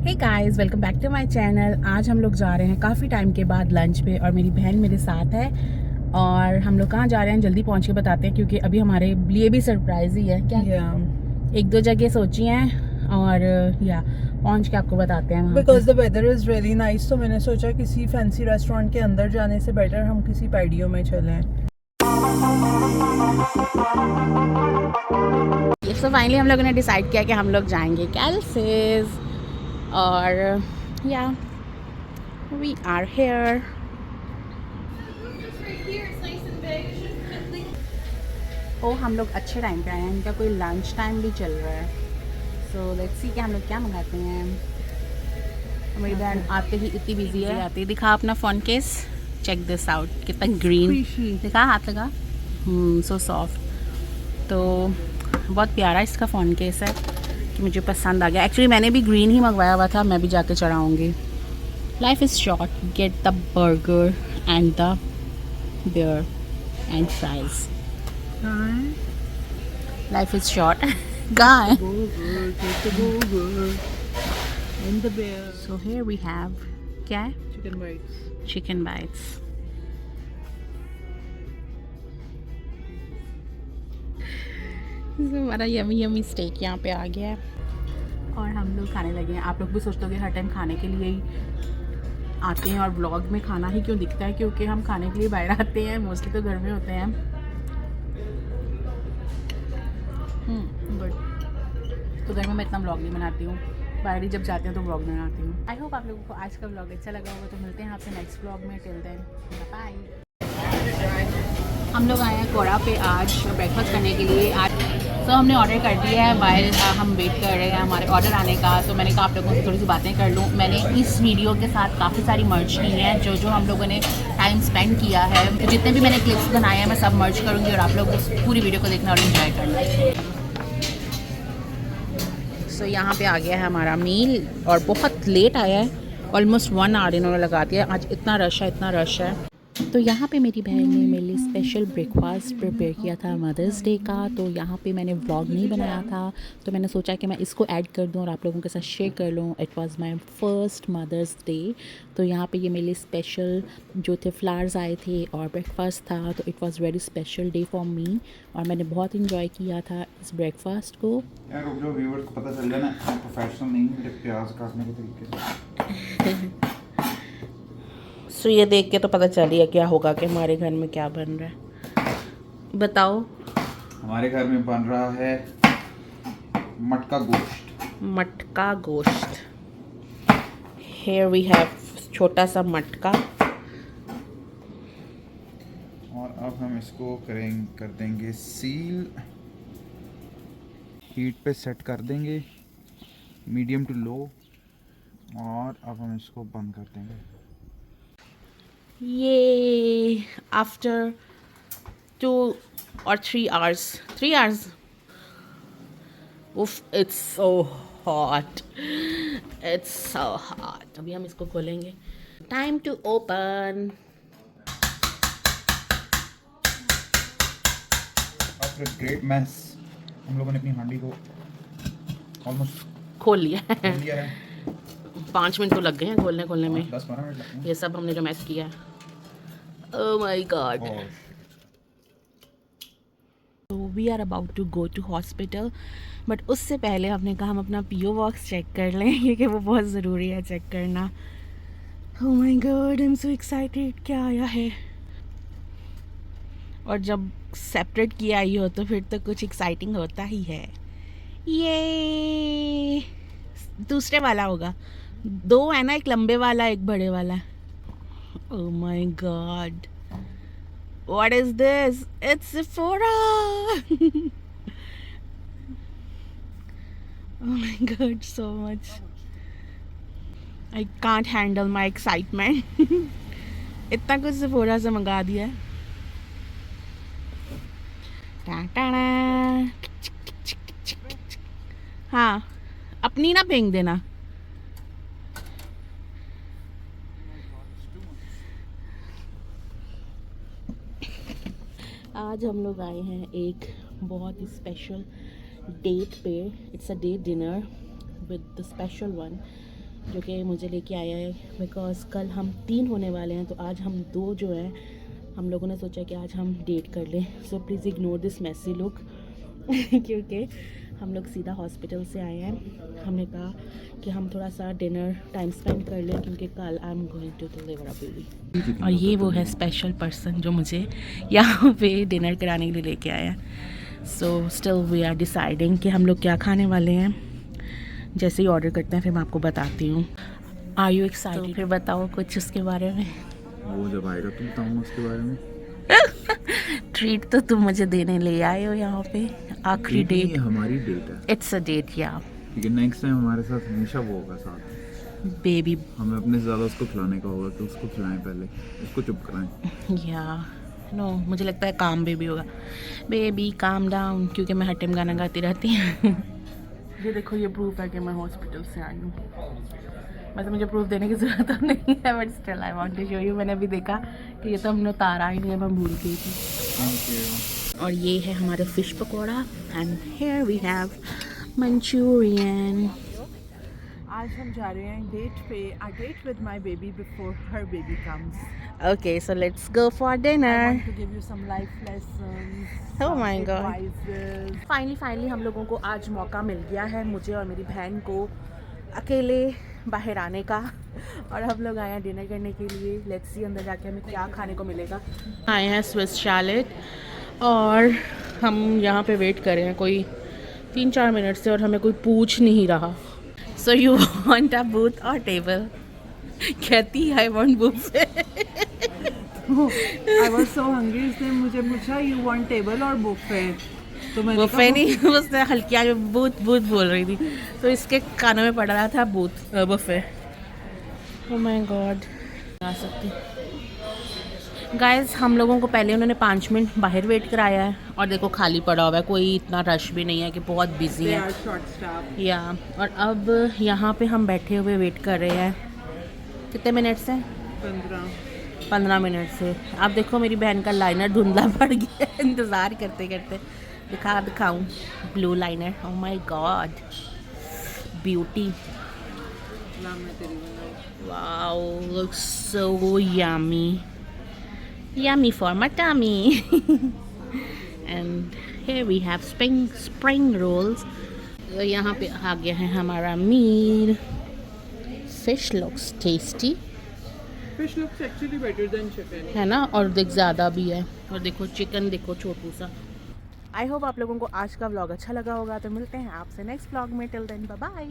Hey guys, welcome back to my channel. आज हम लोग जा रहे हैं काफ़ी टाइम के बाद लंच पे और मेरी बहन मेरे साथ है। और हम लोग कहाँ जा रहे हैं जल्दी पहुँच के बताते हैं, क्योंकि अभी हमारे लिए भी सरप्राइज ही है क्या। एक दो जगह सोची हैं और या पहुँच के आपको बताते हैं। Because the weather is really nice, तो मैंने सोचा किसी फैंसी रेस्टोरेंट के अंदर जाने से बेटर हम किसी पैडियो में चलें। सो फाइनली हम लोगों ने डिसाइड किया कि हम लोग जाएंगे कैलसेस और या वी आर हेयर। ओ हम लोग अच्छे टाइम पे आए हैं, इनका कोई लंच टाइम भी चल रहा है। सो लेट्स सी कि हम लोग क्या मंगाते हैं। मेरी बहन आते ही इतनी बिजी है। आते ही दिखा अपना phone case, check this out, कितना ग्रीन दिखा, हाथ लगा, सो सॉफ्ट। तो बहुत प्यारा इसका फ़ोन केस है कि मुझे पसंद आ गया। एक्चुअली मैंने भी ग्रीन ही मंगवाया हुआ था, मैं भी जाके चढ़ाऊँगी। Life is short, get the burger and the beer and fries. Life is short. Guy. And the bear. So here we have क्या है? Chicken bites. Chicken bites. So, हमारा यमी यमी स्टेक यहाँ पे आ गया है और हम लोग खाने लगे हैं। आप लोग भी सोचते होंगे हर टाइम खाने के लिए ही आते हैं और ब्लॉग में खाना ही क्यों दिखता है, क्योंकि हम खाने के लिए बाहर आते हैं, मोस्टली तो घर में होते हैं। गुड। तो घर में मैं इतना ब्लॉग नहीं बनाती हूँ, बाहर ही जब जाते हैं तो ब्लॉग बनाती हूँ। आई होप आप लोगों को आज का ब्लॉग अच्छा लगा होगा। तो मिलते हैं आपसे नेक्स्ट ब्लॉग में। Till then bye. हम लोग आए हैं कोड़ा पे आज ब्रेकफास्ट करने के लिए। आज तो हमने ऑर्डर कर दिया है, बाहर हम वेट कर रहे हैं हमारे ऑर्डर आने का। तो मैंने कहा आप लोगों से थोड़ी सी बातें कर लूँ। मैंने इस वीडियो के साथ काफ़ी सारी मर्ज की हैं, जो हम लोगों ने टाइम स्पेंड किया है। तो जितने भी मैंने क्लिप्स बनाए हैं मैं सब मर्ज करूँगी और आप लोग उस पूरी वीडियो को देखना और इन्जॉय करना। सो यहाँ पे आ गया है हमारा मील और बहुत लेट आया है, ऑलमोस्ट 1 आवर इन्होंने लगा दिया। आज इतना रश है, इतना रश है। तो यहाँ पे मेरी बहन ने मेरे लिए स्पेशल ब्रेकफास्ट प्रिपेयर किया था मदर्स डे का। तो यहाँ पे मैंने व्लॉग नहीं बनाया था, तो मैंने सोचा कि मैं इसको ऐड कर दूँ और आप लोगों के साथ शेयर कर लूँ। It was my first Mother's Day. तो यहाँ पे ये मेरे लिए स्पेशल जो थे फ्लावर्स आए थे और ब्रेकफास्ट था। तो it was very special day for me और मैंने बहुत इंजॉय किया था इस ब्रेकफास्ट को। यार जो व्यूअर्स को पता चल जाए ना, प्रोफेशनल नहीं मेरे प्याज काटने के तरीके। सो ये देख के तो पता चल रही है क्या होगा कि हमारे घर में क्या बन रहा है। बताओ। हमारे घर में बन रहा है मटका गोश्त। मटका गोश्त। Here we have छोटा सा मटका। और अब हम इसको कर देंगे सील, हीट पे सेट कर देंगे मीडियम टू लो, और अब हम इसको बंद कर देंगे। ये after 2 or 3 hours, 3 hours. Oof, it's so hot. It's so hot. अभी हम इसको खोलेंगे। Time to open. After great mess हम लोगों ने अपनी हांडी को ऑलमोस्ट खोल लिया है। लिया है। 5 मिनट तो लग गए हैं खोलने में। 10-12 मिनट लगते हैं। ये सब हमने जो मैस किया। Oh my God. और तो we are about to go to hospital, but उससे पहले हमने कहा हम अपना पीओ बॉक्स चेक कर लें, क्योंकि वो बहुत ज़रूरी है चेक करना। Oh my God, I'm so excited। क्या आया है? और जब सेपरेट किया आई हो तो फिर तो कुछ एक्साइटिंग होता ही है। ये दूसरे वाला होगा। 2 है ना, एक लंबे वाला एक बड़े वाला। Oh my God. What is this? It's Sephora. Oh my God, so much. I can't handle my excitement. इतना कुछ Sephora से मंगा दिया है। हाँ, अपनी ना फेंक देना। आज हम लोग आए हैं एक बहुत ही स्पेशल डेट पे। It's a date dinner with the special one. जो कि मुझे लेके आया है, बिकॉज कल हम 3 होने वाले हैं, तो आज हम 2 जो है हम लोगों ने सोचा कि आज हम डेट कर लें। So please ignore this messy look क्योंकि हम लोग सीधा हॉस्पिटल से आए हैं। हमने कहा कि हम थोड़ा सा डिनर टाइम स्पेंड कर लें क्योंकि कल I am going to deliver a baby. और ये वो है स्पेशल पर्सन जो मुझे यहाँ पे डिनर कराने के लिए लेके आया है। So still we are deciding कि हम लोग क्या खाने वाले हैं। जैसे ही ऑर्डर करते हैं फिर मैं आपको बताती हूँ। Are you excited? तो फिर बताओ कुछ उसके बारे में। वो जब आएगा तो बताऊँगा उसके बारे में। ट्रीट तो तुम मुझे देने ले आए हो यहाँ पे। आखिरी डेट हमारी डेट है। इट्स अ डेट या क्योंकि नेक्स्ट टाइम हमारे साथ हमेशा वो होगा साथ। बेबी हमें अपने से ज़्यादा उसको खिलाने का होगा, तो उसको खिलाएं पहले, उसको चुप कराएं। या नो मुझे लगता है काम बेबी होगा। बेबी काम डाउन, क्योंकि मैं हर टाइम गाना गाती रहती हूँ। ये देखो, ये प्रूफ है कि मैं हॉस्पिटल से आई हूँ। वैसे मुझे प्रूफ देने की ज़रूरत तो नहीं है, but still I want to show you. मैंने अभी देखा कि ये तो हमने उतारा ही नहीं है, मैं भूल गई थी। Thank you. और ये है हमारा fish pakora and here we have Manchurian. आज हम जा रहे हैं डेट पे। I date with my baby before her baby comes. Okay so let's go for I dinner. want to give you some life lessons. Oh some my God. advices. Finally हम लोगों को आज मौका मिल गया है, मुझे और मेरी बहन को अकेले बाहर आने का। और हम लोग आए हैं डिनर करने के लिए। लेट्स सी अंदर जाके हमें क्या खाने को मिलेगा। आए हैं स्विस चैलेट और हम यहाँ पे वेट कर रहे हैं कोई 3-4 मिनट से, और हमें कोई पूछ नहीं रहा। So you want a booth और टेबल? कहती I want buffet. I was so hungry, इसने मुझे पूछा you want table और buffet? तो मैंने बुफे नहीं, उसने हल्किया बूथ बूथ बोल रही थी, तो इसके कानों में पड़ रहा था booth buffet. Oh my god, आ सकती गाइस। हम लोगों को पहले उन्होंने 5 मिनट बाहर वेट कराया है, और देखो खाली पड़ा हुआ है, कोई इतना रश भी नहीं है कि बहुत बिजी they है। are short staffed. या और अब यहाँ पे हम बैठे हुए वेट कर रहे हैं। कितने मिनट से? 15 मिनट से। अब देखो मेरी बहन का लाइनर धुंधला पड़ गया है इंतज़ार करते करते। दिखाऊं blue liner. Oh my God, beauty. Wow, looks so yummy. Yummy for my tummy. And here we have spring rolls. यहाँ पे आ गया है हमारा मील। Fish looks tasty. Fish looks actually better than chicken. है ना, और देख ज़्यादा भी है। और देखो चिकन, देखो छोटू सा। आई होप आप लोगों को आज का व्लॉग अच्छा लगा होगा। तो मिलते हैं आपसे नेक्स्ट व्लॉग में। Till then bye bye.